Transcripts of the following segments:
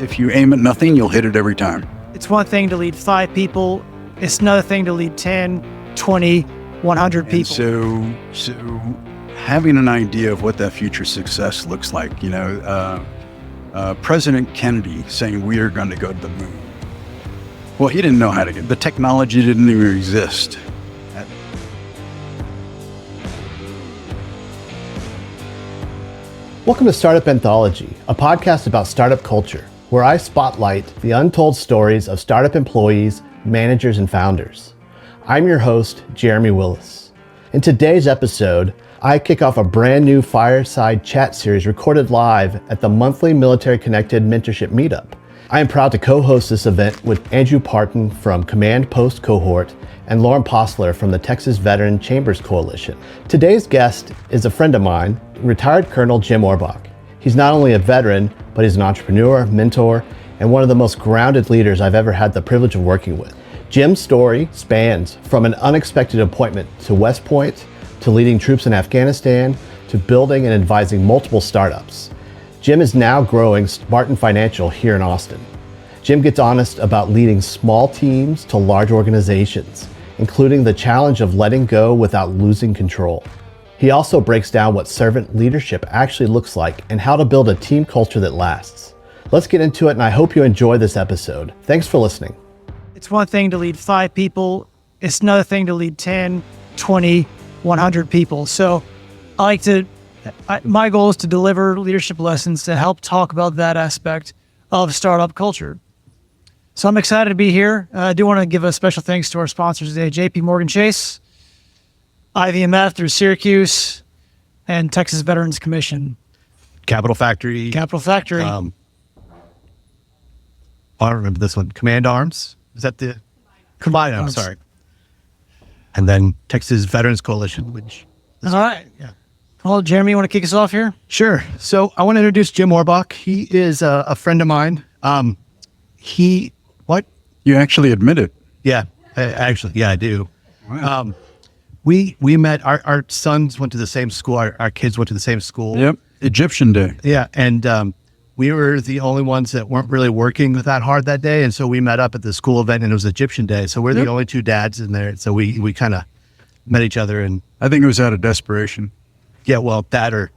if you aim at nothing, you'll hit it every time. It's one thing to lead 5 people. It's another thing to lead 10, 20, 100 people. And so having an idea of what that future success looks like, President Kennedy saying we are going to go to the moon. Well, he didn't know how to the technology didn't even exist. Welcome to Startup Anthology, a podcast about startup culture, where I spotlight the untold stories of startup employees, managers, and founders. I'm your host, Jeremy Willis. In today's episode, I kick off a brand new fireside chat series recorded live at the monthly Military Connected Mentorship Meetup. I am proud to co-host this event with Andrew Parton from Command Post Cohort and Lauren Postler from the Texas Veteran Chambers Coalition. Today's guest is a friend of mine, retired Colonel Jim Orbock. He's not only a veteran, but he's an entrepreneur, mentor, and one of the most grounded leaders I've ever had the privilege of working with. Jim's story spans from an unexpected appointment to West Point, to leading troops in Afghanistan, to building and advising multiple startups. Jim is now growing Spartan Financial here in Austin. Jim gets honest about leading small teams to large organizations, including the challenge of letting go without losing control. He also breaks down what servant leadership actually looks like and how to build a team culture that lasts. Let's get into it, and I hope you enjoy this episode. Thanks for listening. It's one thing to lead 5 people. It's another thing to lead 10, 20, 100 people. So my goal is to deliver leadership lessons to help talk about that aspect of startup culture. So I'm excited to be here. I do want to give a special thanks to our sponsors today, JP Morgan Chase, IVMF through Syracuse, and Texas Veterans Commission. Capital Factory. I don't remember this one. Command Arms. Is that the Combined Arms? Sorry. And then Texas Veterans Coalition, which. All right. Yeah. Well, Jeremy, you want to kick us off here? Sure. So I want to introduce Jim Orbock. He is a friend of mine. What? You actually admit it. Yeah, I do. Wow. We met, our sons went to the same school. Our kids went to the same school. Yep. Egyptian Day. Yeah. And we were the only ones that weren't really working that hard that day. And so we met up at the school event, and it was Egyptian Day. So we're the only 2 dads in there. So we kind of met each other. And I think it was out of desperation. yeah, well, that or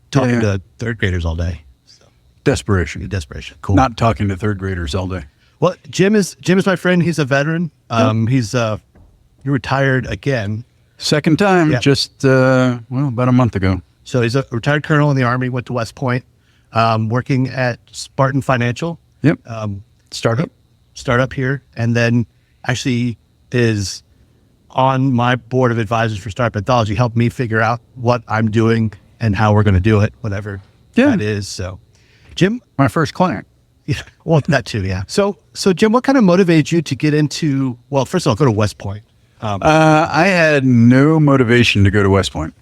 talking to 3rd graders all day. So, Desperation. Cool. Not talking to 3rd graders all day. Well, Jim is my friend. He's a veteran. He's you retired again. Second time, just about a month ago. So he's a retired colonel in the Army. Went to West Point, working at Spartan Financial. Yep. Startup here, and then actually is on my board of advisors for Startup Anthology. Helped me figure out what I'm doing and how we're going to do it, whatever that is. So, Jim, My first client. yeah, well, that too, yeah. So Jim, what kind of motivated you to get into? Well, first of all, go to West Point. I had no motivation to go to West Point.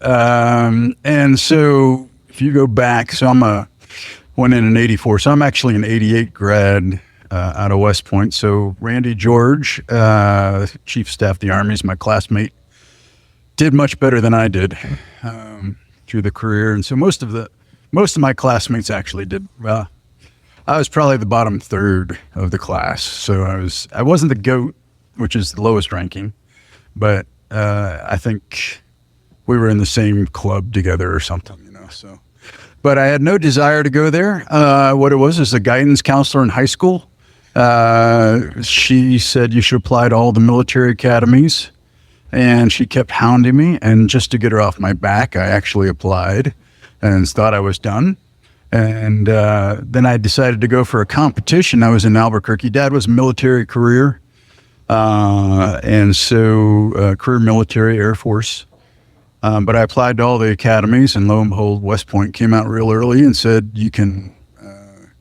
And so if you go back, so went in 84. So I'm actually an 88 grad out of West Point. So Randy George, Chief of Staff of the Army, is my classmate. Did much better than I did through the career. And so most of my classmates actually did well. I was probably the bottom third of the class. So I wasn't the GOAT, which is the lowest ranking, but I think we were in the same club together or something, so. But I had no desire to go there. What it was is a guidance counselor in high school. She said you should apply to all the military academies, and she kept hounding me. And just to get her off my back, I actually applied and thought I was done. And then I decided to go for a competition. I was in Albuquerque. Dad was a military career. And so career military, Air Force. But I applied to all the academies, and lo and behold, West Point came out real early and said, you can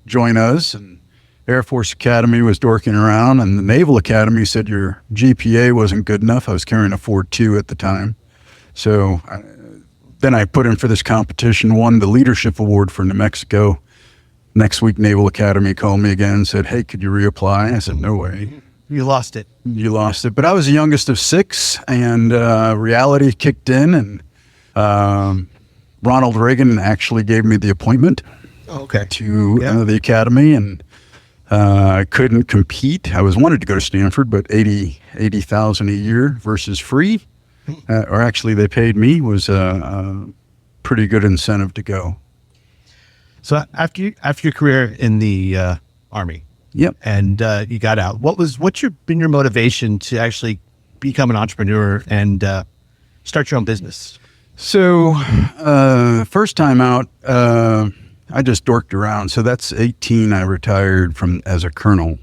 join us. And Air Force Academy was dorking around, and the Naval Academy said your GPA wasn't good enough. I was carrying a 4.2 at the time. So then I put in for this competition, won the leadership award for New Mexico. Next week, Naval Academy called me again and said, hey, could you reapply? I said, no way. You lost it. You lost it. But I was the youngest of 6, and reality kicked in, and Ronald Reagan actually gave me the appointment. Okay. to Yeah. the academy, and I couldn't compete. I was wanted to go to Stanford, but 80,000 a year versus free, or actually they paid me, was a pretty good incentive to go. So after your career in the Army, Yep. and you got out, what's been your motivation to actually become an entrepreneur and start your own business? So first time out, I just dorked around. So that's 18. I retired as a colonel.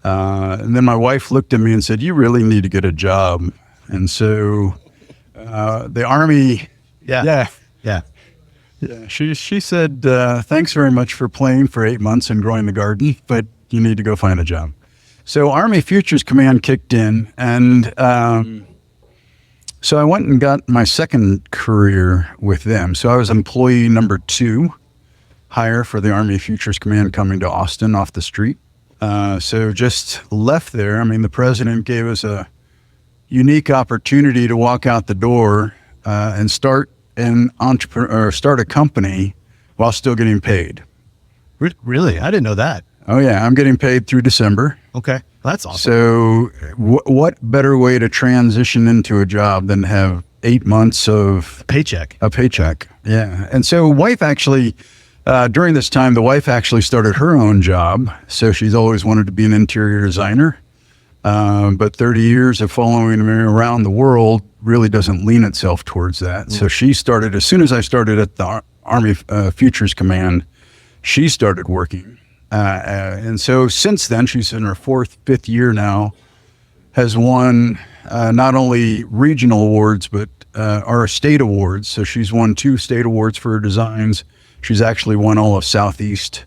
And then my wife looked at me and said, "You really need to get a job." And so the Army, Yeah. she said, "Thanks very much for playing for 8 months and growing the garden, but you need to go find a job." So Army Futures Command kicked in, and so I went and got my second career with them. So I was employee number 2, hire for the Army Futures Command coming to Austin off the street. So just left there. I mean, the president gave us a unique opportunity to walk out the door and start start a company while still getting paid. Really? I didn't know that. Oh yeah, I'm getting paid through December. Okay. That's awesome. So what better way to transition into a job than have 8 months of Paycheck. a paycheck? Yeah. And so wife actually, during this time, the wife actually started her own job. So she's always wanted to be an interior designer. But 30 years of following me around the world really doesn't lean itself towards that. So she started, as soon as I started at the Army Futures Command, she started working. And so since then, she's in her 5th year now, has won not only regional awards, but our state awards. So she's won 2 state awards for her designs. She's actually won all of Southeast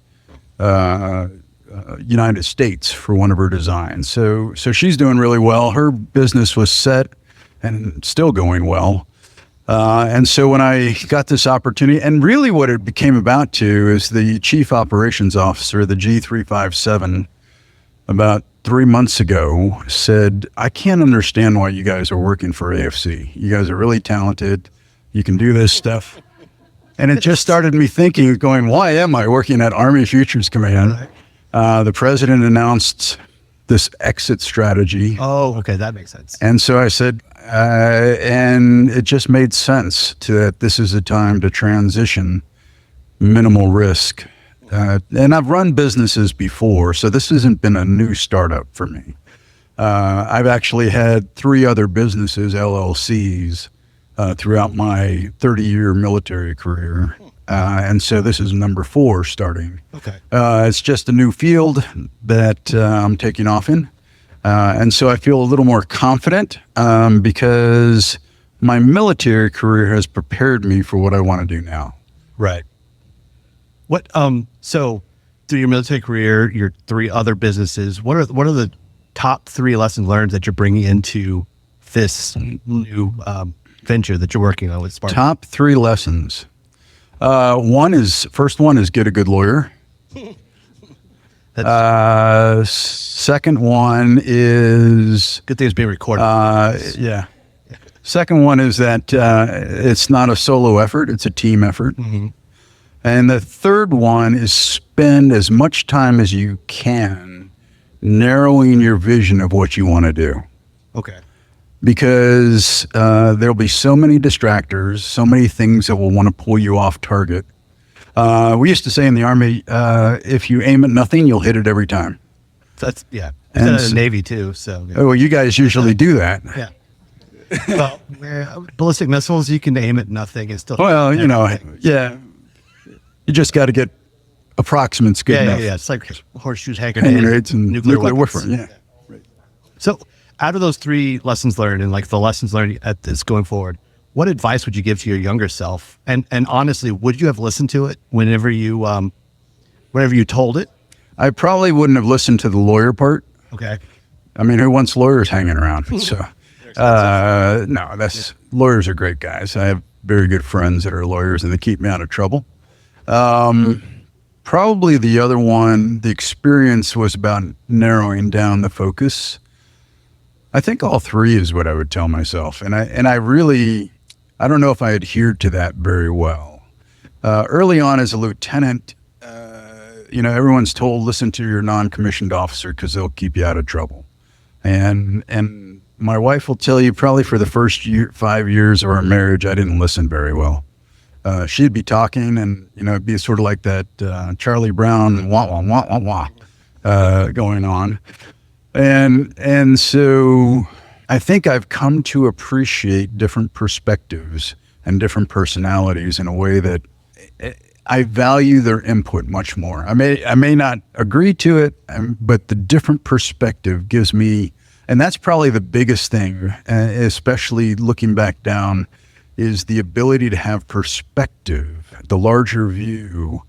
United States for one of her designs. So she's doing really well. Her business was set and still going well. And so when I got this opportunity, and really what it became about to is the chief operations officer, the G357, about 3 months ago said, "I can't understand why you guys are working for AFC. You guys are really talented. You can do this stuff." And it just started me thinking, going, why am I working at Army Futures Command? The president announced this exit strategy. Oh, okay. That makes sense. And so I said, and it just made sense that this is a time to transition, minimal risk. And I've run businesses before, so this hasn't been a new startup for me. I've actually had 3 other businesses, LLCs, throughout my 30-year military career. And so this is number 4 starting. Okay. It's just a new field that I'm taking off in. And so I feel a little more confident because my military career has prepared me for what I want to do now. Right. What so through your military career, your 3 other businesses, what are the top 3 lessons learned that you're bringing into this new venture that you're working on with Spark? Top 3 lessons. First one is get a good lawyer. Second one is Good thing it's being recorded. yeah. Second one is that it's not a solo effort; it's a team effort. Mm-hmm. And the third one is spend as much time as you can narrowing your vision of what you want to do. Okay. Because there'll be so many distractors, so many things that will want to pull you off target. We used to say in the Army, if you aim at nothing, you'll hit it every time. That's yeah. And And in the Navy too. So yeah. Oh, well, you guys usually do that. Yeah. Well, ballistic missiles, you can aim at nothing and still. Well, yeah. You just got to get approximates good enough. Yeah. It's like horseshoes, hand Hand grenades, grenades and nuclear warfare. Yeah. So, out of those 3 lessons learned, and like the lessons learned at this going forward, what advice would you give to your younger self? And honestly, would you have listened to it whenever you told it? I probably wouldn't have listened to the lawyer part. Okay. I mean, who wants lawyers hanging around? So, no, lawyers are great guys. I have very good friends that are lawyers and they keep me out of trouble. Probably the other one, the experience was about narrowing down the focus. I think all 3 is what I would tell myself. And I really, I don't know if I adhered to that very well. Early on as a lieutenant, everyone's told, listen to your non-commissioned officer because they'll keep you out of trouble. And my wife will tell you probably for the first 5 years of our marriage, I didn't listen very well. She'd be talking and, it'd be sort of like that Charlie Brown wah, wah, wah, wah, wah, going on. And so I think I've come to appreciate different perspectives and different personalities in a way that I value their input much more. I may not agree to it, but the different perspective gives me, and that's probably the biggest thing, especially looking back down, is the ability to have perspective, the larger view,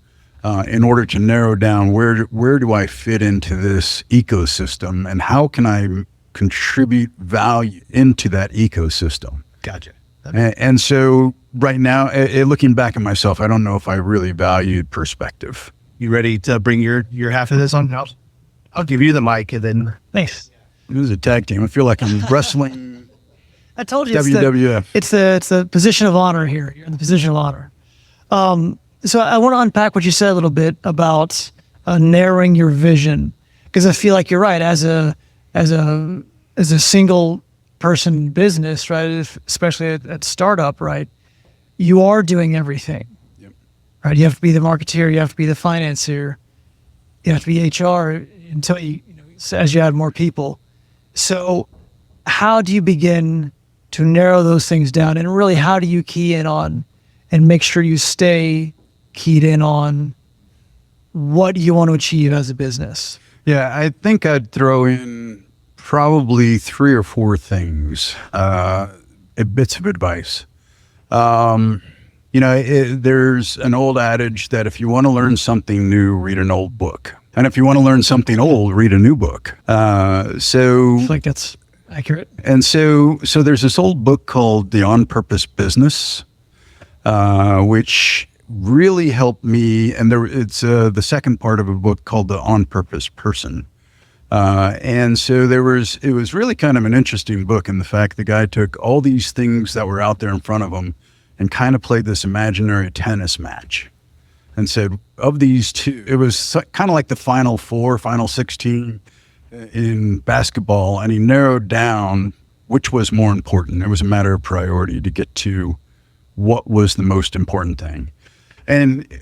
in order to narrow down where do I fit into this ecosystem and how can I contribute value into that ecosystem. Gotcha. And so right now, looking back at myself, I don't know if I really valued perspective. You ready to bring your half of this on? I'll give you the mic and then. Thanks. It was a tag team. I feel like I'm wrestling. I told you WWF. It's the position of honor here. You're in the position of honor. So I want to unpack what you said a little bit about narrowing your vision, because I feel like you're right. As a single person business, right? Especially at startup, right? You are doing everything, Yep. right? You have to be the marketeer, you have to be the financier, you have to be HR until as you add more people. So how do you begin to narrow those things down? And really, how do you key in on and make sure you stay keyed in on what you want to achieve as a business? Yeah, I think I'd throw in probably 3 or 4 things, bits of advice. There's an old adage that if you want to learn something new, read an old book. And if you want to learn something old, read a new book. I feel like that's accurate. And so there's this old book called The On-Purpose Business, which really helped me. And it's the second part of a book called The On-Purpose Person. And so it was really kind of an interesting book in the fact the guy took all these things that were out there in front of him and kind of played this imaginary tennis match and said, of these two, it was kind of like the final 4, final 16 in basketball. And he narrowed down which was more important. It was a matter of priority to get to what was the most important thing. And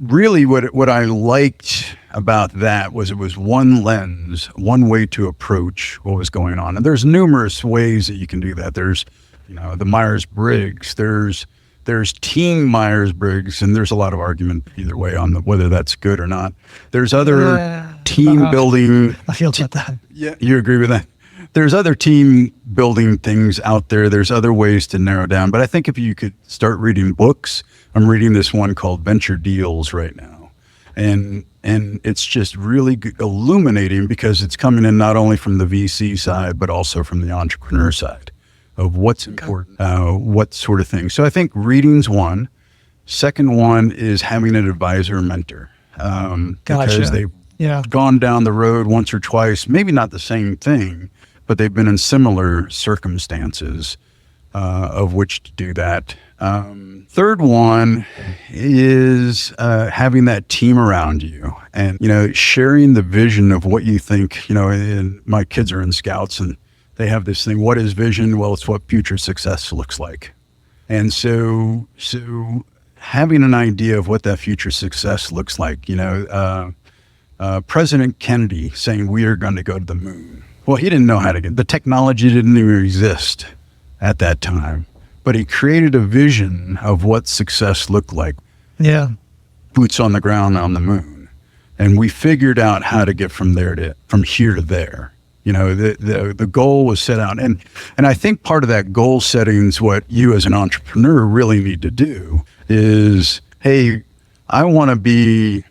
really what I liked about that was it was one lens, one way to approach what was going on. And there's numerous ways that you can do that. There's, the Myers-Briggs, there's team Myers-Briggs, and there's a lot of argument either way on whether that's good or not. There's other team building. I feel about that. Yeah, you agree with that? There's other team building things out there. There's other ways to narrow down. But I think if you could start reading books, I'm reading this one called Venture Deals right now. And it's just really illuminating because it's coming in not only from the VC side, but also from the entrepreneur side of what's important, what sort of thing. So I think reading's one. Second one is having an advisor or mentor. Because they've gone down the road once or twice, maybe not the same thing, but they've been in similar circumstances of which to do that. Third one is having that team around you and, sharing the vision of what you think, and my kids are in Scouts and they have this thing, what is vision? Well, it's what future success looks like. And so having an idea of what that future success looks like, President Kennedy saying we are going to go to the moon. Well, he didn't know how to the technology didn't even exist at that time, but he created a vision of what success looked like. Yeah. Boots on the ground on the moon. And we figured out how to get from here to there. The goal was set out. And I think part of that goal setting is what you as an entrepreneur really need to do is, hey, I want to be,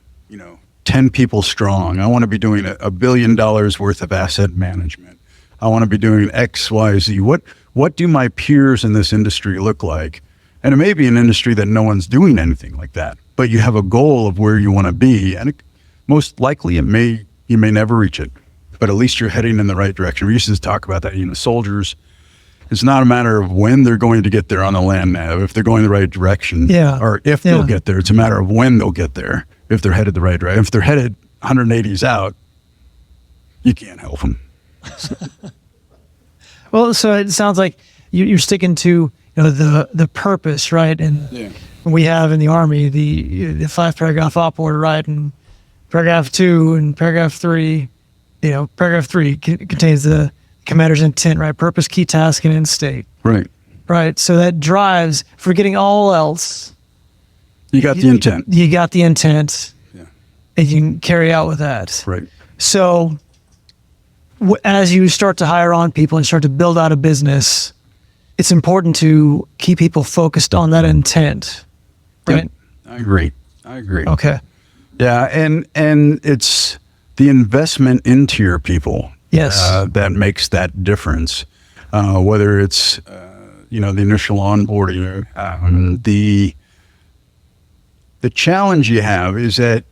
10 people strong. I want to be doing $1 billion worth of asset management. I want to be doing X, Y, Z. What do my peers in this industry look like? And it may be an industry that no one's doing anything like that, but you have a goal of where you want to be. And most likely you may never reach it, but at least you're heading in the right direction. We used to talk about that, soldiers, it's not a matter of when they're going to get there on the land nav, if they're going the right direction, or if they'll get there. It's a matter of when they'll get there. if they're headed the right direction. If they're headed 180s out, you can't help them. Well, so it sounds like you're sticking to the purpose, right? And we have in the Army the 5-paragraph op order, right? And paragraph 2 and paragraph 3, paragraph 3 contains the commander's intent, right? Purpose, key task, and end state. Right. Right. So that drives, forgetting all else. You got the intent. You got the intent. Yeah. And you can carry out with that. Right. So as you start to hire on people and start to build out a business, it's important to keep people focused on that intent. Right. Yep. I agree. Okay. Yeah. And it's the investment into your people. Yes. That makes that difference. Whether it's, the initial onboarding, the challenge you have is that,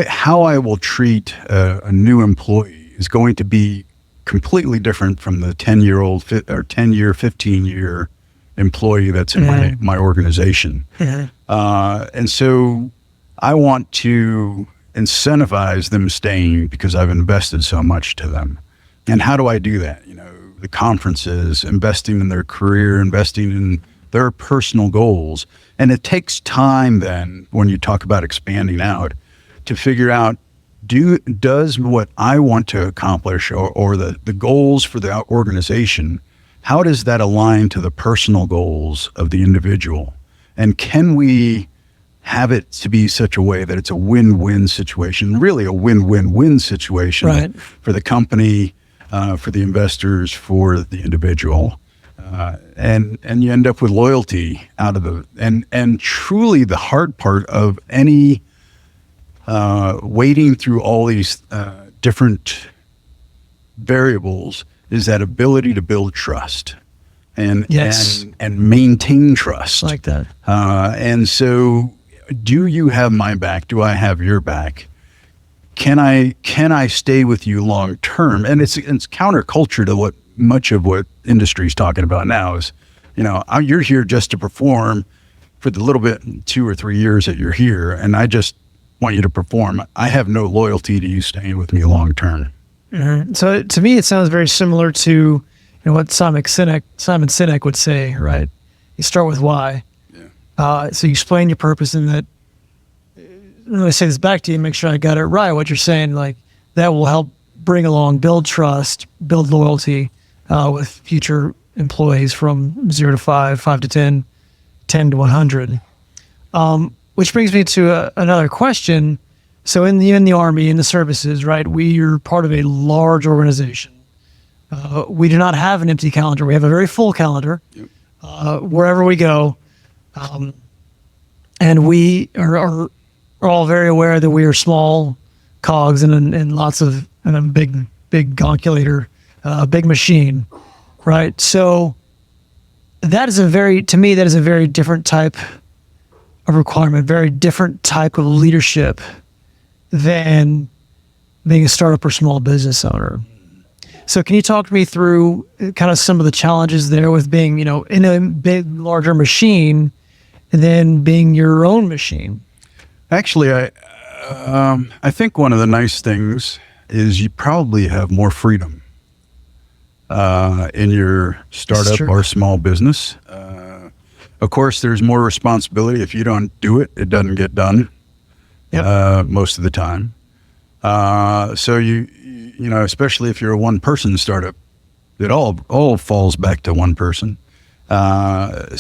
how I will treat a new employee is going to be completely different from the 10-year-old or 10-year, 15-year employee that's in my organization. And so I want to incentivize them staying because I've invested so much to them. And how do I do that? The conferences, investing in their career, investing in their personal goals. And it takes time then, when you talk about expanding out, to figure out, does what I want to accomplish or the goals for the organization, how does that align to the personal goals of the individual? And can we have it to be such a way that it's a win-win situation, really a win-win-win situation, right, for the company, for the investors, for the individual. And you end up with loyalty out of and truly the hard part of any wading through all these different variables is that ability to build trust and maintain trust. Like that. And so, do you have my back? Do I have your back? Can I stay with you long term? And it's counterculture to what much of what industry is talking about now is, you're here just to perform for the little bit 2 or 3 years that you're here, and I just want you to perform. I have no loyalty to you staying with me long term. Mm-hmm. So to me, it sounds very similar to what Simon Sinek would say. Right? You start with why. Yeah. So you explain your purpose, and that. Let me say this back to you, make sure I got it right. What you're saying, like that will help build trust, build loyalty with future employees from 0 to 5, 5 to 10, 10 to 100. Which brings me to another question. So in the Army, in the services, right, we are part of a large organization. We do not have an empty calendar. We have a very full calendar. Yep. Wherever we go. And we are all very aware that we are small cogs in lots of a big calculator, big machine, right? So that is a very different type of requirement, very different type of leadership than being a startup or small business owner. So can you talk to me through kind of some of the challenges there with being, in a big, larger machine and then being your own machine? Actually, I think one of the nice things is you probably have more freedom in your startup or small business. Of course, there's more responsibility. If you don't do it, it doesn't get done. Yep. Most of the time. So you especially if you're a one-person startup, it all falls back to one person. But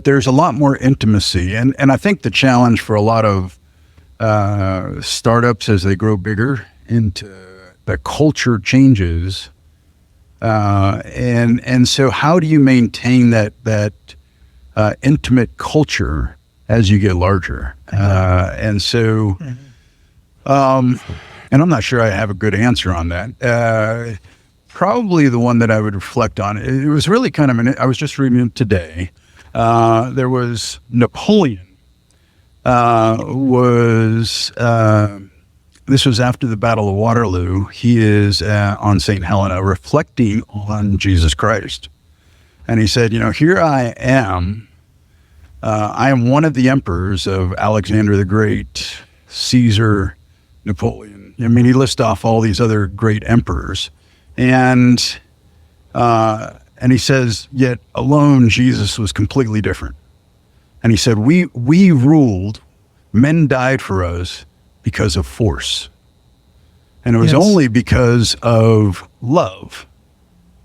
there's a lot more intimacy. And I think the challenge for a lot of startups as they grow bigger into the culture changes. And so how do you maintain that intimate culture as you get larger? And I'm not sure I have a good answer on that. Probably the one that I would reflect on, it was really kind of, I was just reading it today. There was Napoleon this was after the Battle of Waterloo. He is on St. Helena reflecting on Jesus Christ. And he said, here I am I am one of the emperors of Alexander the Great, Caesar, Napoleon. I mean, he lists off all these other great emperors. And he says, yet alone, Jesus was completely different. And he said, we ruled, men died for us because of force. And it was only because of love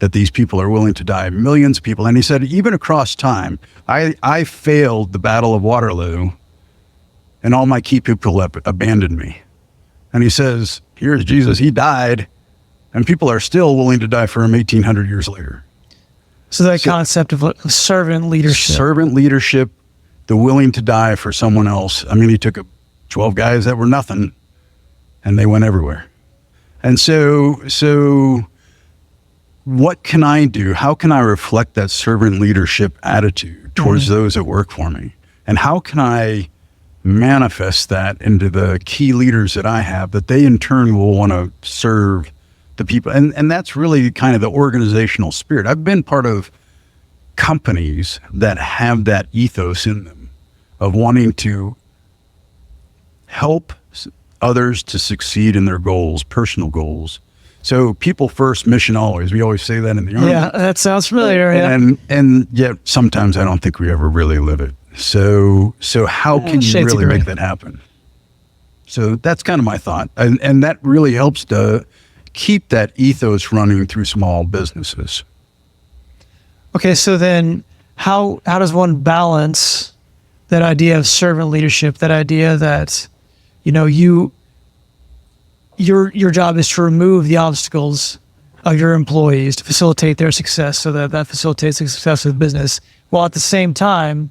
that these people are willing to die, millions of people. And he said, even across time, I failed the Battle of Waterloo, and all my key people abandoned me. And he says, here's Jesus, he died, and people are still willing to die for him 1,800 years later. So that concept of servant leadership. Servant leadership, the willing to die for someone else. I mean, he took 12 guys that were nothing, and they went everywhere. And so what can I do? How can I reflect that servant leadership attitude towards those that work for me? And how can I manifest that into the key leaders that I have, that they in turn will want to serve the people? And that's really kind of the organizational spirit. I've been part of companies that have that ethos in them of wanting to help others to succeed in their goals, personal goals. So people first, mission always. We always say that in the Army. Yeah, that sounds familiar. And yet sometimes I don't think we ever really live it. So how can you really make that happen? So that's kind of my thought. And that really helps to keep that ethos running through small businesses. Okay, so then how does one balance that idea of servant leadership, that idea that, your job is to remove the obstacles of your employees to facilitate their success, so that facilitates the success of the business, while at the same time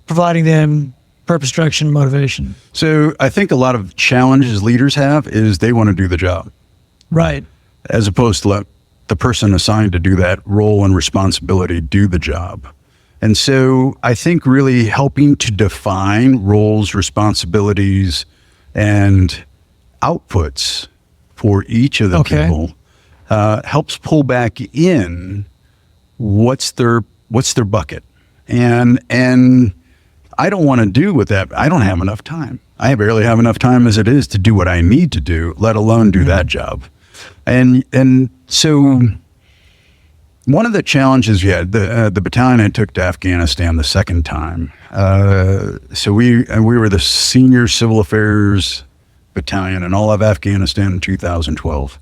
providing them purpose, direction, and motivation? So I think a lot of challenges leaders have is they want to do the job. Right. As opposed to let the person assigned to do that role and responsibility do the job. And so I think really helping to define roles, responsibilities, and outputs for each of the people helps pull back in what's their bucket. And I don't want to do with that. I don't have enough time. I barely have enough time as it is to do what I need to do, let alone do that job. And so one of the challenges we had, the battalion I took to Afghanistan the second time. So we were the senior civil affairs battalion in all of Afghanistan in 2012.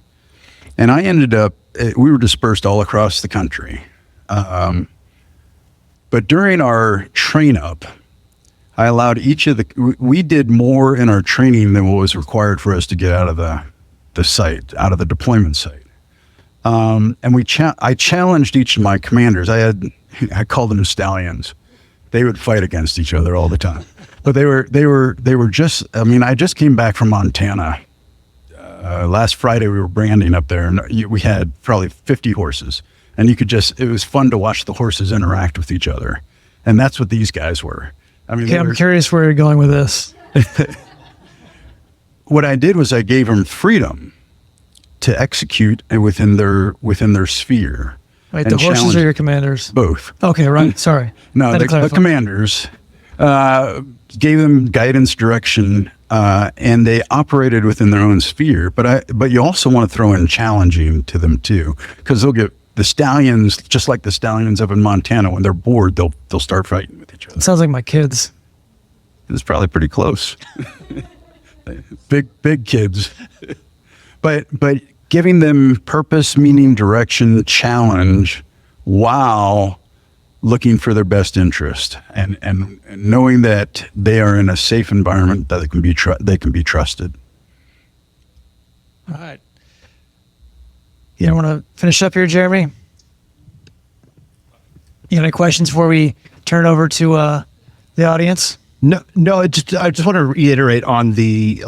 And I ended up, we were dispersed all across the country. But during our train up, I allowed we did more in our training than what was required for us to get out of the site, out of the deployment site. And I challenged each of my commanders. I called them stallions. They would fight against each other all the time. But they were just, I just came back from Montana. Last Friday we were branding up there, and we had probably 50 horses. And it was fun to watch the horses interact with each other. And that's what these guys were. I'm curious where you're going with this. What I did was I gave them freedom to execute within their sphere. Wait, the horses or your commanders? Both. Okay, right. Sorry. No, the commanders gave them guidance, direction, and they operated within their own sphere. But you also want to throw in challenging to them too, because they'll get the stallions, just like the stallions up in Montana. When they're bored, they'll start fighting with each other. It sounds like my kids. It's probably pretty close. Big kids. But giving them purpose, meaning, direction, challenge, while looking for their best interest, and knowing that they are in a safe environment that they can be trusted. All right. You want to finish up here, Jeremy? You got any questions before we turn it over to the audience? No. I just want to reiterate on the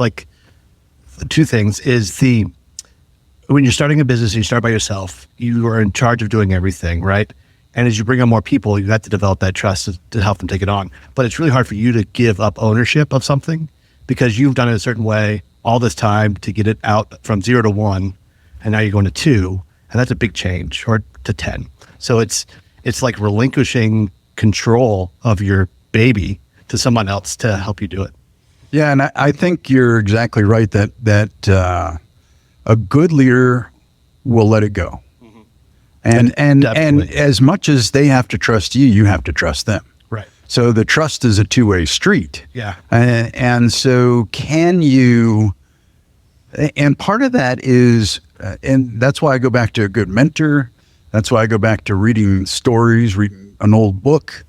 two things. Is when you're starting a business and you start by yourself, you are in charge of doing everything, right? And as you bring on more people, you have to develop that trust to help them take it on. But it's really hard for you to give up ownership of something because you've done it a certain way all this time to get it out from 0 to 1, and now you're going to 2, and that's a big change, or to 10. So it's like relinquishing control of your baby to someone else to help you do it. Yeah, and I think you're exactly right that a good leader will let it go. And Definitely. as much as they have to trust you, you have to trust them. Right. So the trust is a two-way street. Yeah. And so can you, and part of that is, and that's why I go back to a good mentor. That's why I go back to reading stories, reading an old book.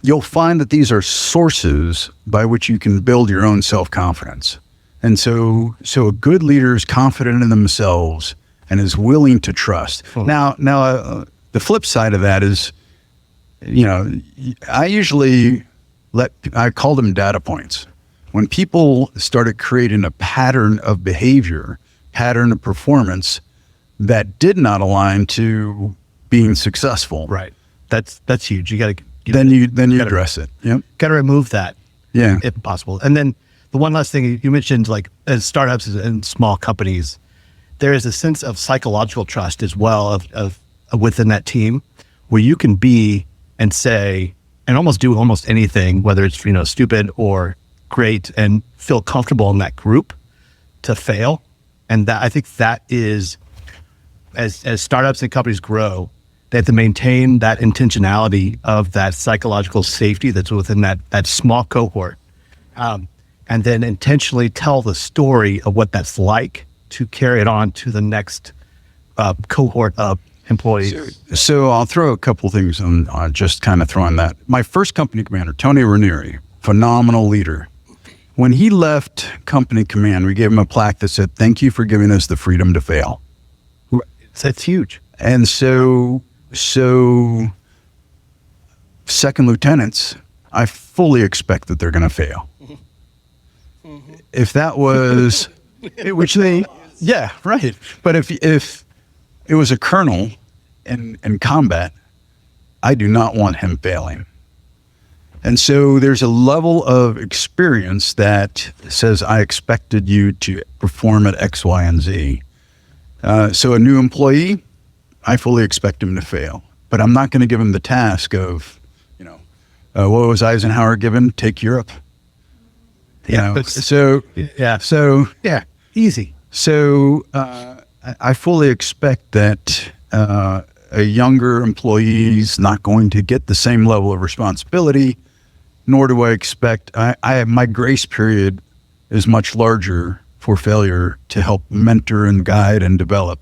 You'll find that these are sources by which you can build your own self-confidence. And so a good leader is confident in themselves and is willing to trust. Now, the flip side of that is, I call them data points. When people started creating a pattern of behavior, pattern of performance that did not align to being successful, Right. That's huge. You got to then you address it. Yep. got to remove that. Yeah. If possible. And then the one last thing you mentioned, like as startups and small companies, there is a sense of psychological trust as well of within that team where you can be and say and almost do almost anything, whether it's stupid or great, and feel comfortable in that group to fail. And that I think that is as startups and companies grow, they have to maintain that intentionality of that psychological safety that's within that small cohort, and then intentionally tell the story of what that's like to carry it on to the next cohort of employees. So I'll throw a couple things on, just kind of throwing that. My first company commander, Tony Ranieri, phenomenal leader. When he left company command, we gave him a plaque that said, "Thank you for giving us the freedom to fail." That's huge. And so second lieutenants, I fully expect that they're going to fail. If that was, which they, yeah, right. But if it was a colonel in combat, I do not want him failing. And so there's a level of experience that says, I expected you to perform at X, Y, and Z. So a new employee, I fully expect him to fail, but I'm not going to give him the task of, what was Eisenhower given? Take Europe. Yeah. Easy. So I fully expect that a younger employee is not going to get the same level of responsibility, nor do I expect, my grace period is much larger for failure to help mentor and guide and develop.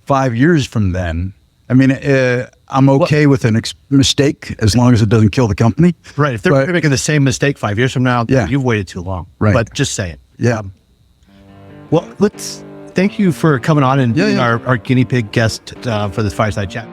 5 years from then, I'm okay with a mistake as long as it doesn't kill the company. Right. If they're making the same mistake 5 years from now, yeah, you've waited too long. Right. But just saying. Yeah. Well, thank you for coming on and being our guinea pig guest for this fireside chat.